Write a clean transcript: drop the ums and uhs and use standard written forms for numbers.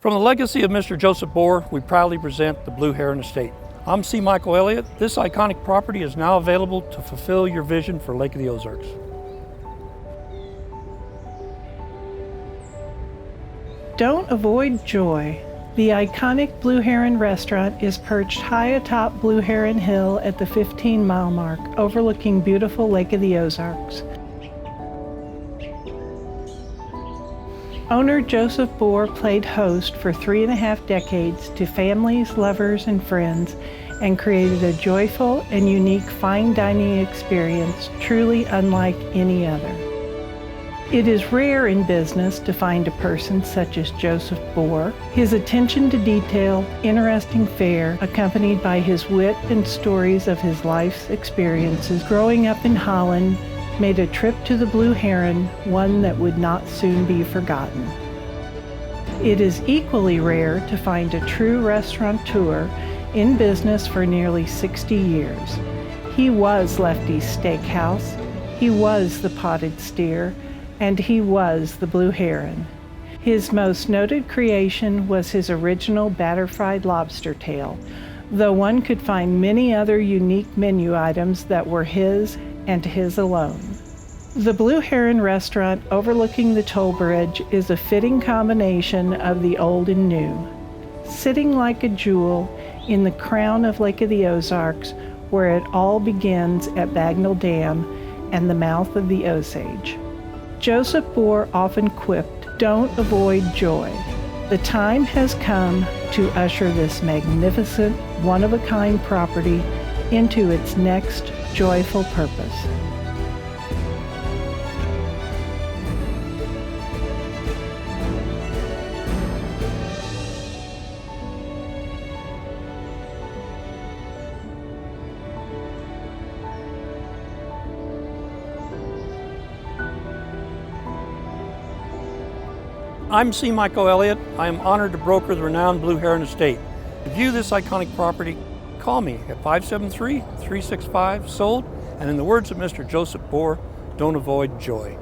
From the legacy of Mr. Joseph Bohr, we proudly present the Blue Heron Estate. I'm C. Michael Elliott. This iconic property is now available to fulfill your vision for Lake of the Ozarks. Don't avoid joy. The iconic Blue Heron restaurant is perched high atop Blue Heron Hill at the 15-mile mark, overlooking beautiful Lake of the Ozarks. Owner Joseph Bohr played host for 3.5 decades to families, lovers, and friends, and created a joyful and unique fine dining experience truly unlike any other. It is rare in business to find a person such as Joseph Bohr. His attention to detail, interesting fare, accompanied by his wit and stories of his life's experiences growing up in Holland, made a trip to the Blue Heron one that would not soon be forgotten. It is equally rare to find a true restaurateur in business for nearly 60 years. He was Lefty's Steakhouse, he was the Potted Steer, and he was the Blue Heron. His most noted creation was his original batter-fried lobster tail, though one could find many other unique menu items that were his and his alone. The Blue Heron restaurant overlooking the toll bridge is a fitting combination of the old and new, sitting like a jewel in the crown of Lake of the Ozarks, where it all begins at Bagnell Dam and the mouth of the Osage. Joseph Bohr often quipped, "Don't avoid joy." The time has come to usher this magnificent, one-of-a-kind property into its next joyful purpose. I'm C. Michael Elliott. I am honored to broker the renowned Blue Heron Estate. To view this iconic property, call me at 573-365-SOLD, and in the words of Mr. Joseph Bohr, don't avoid joy.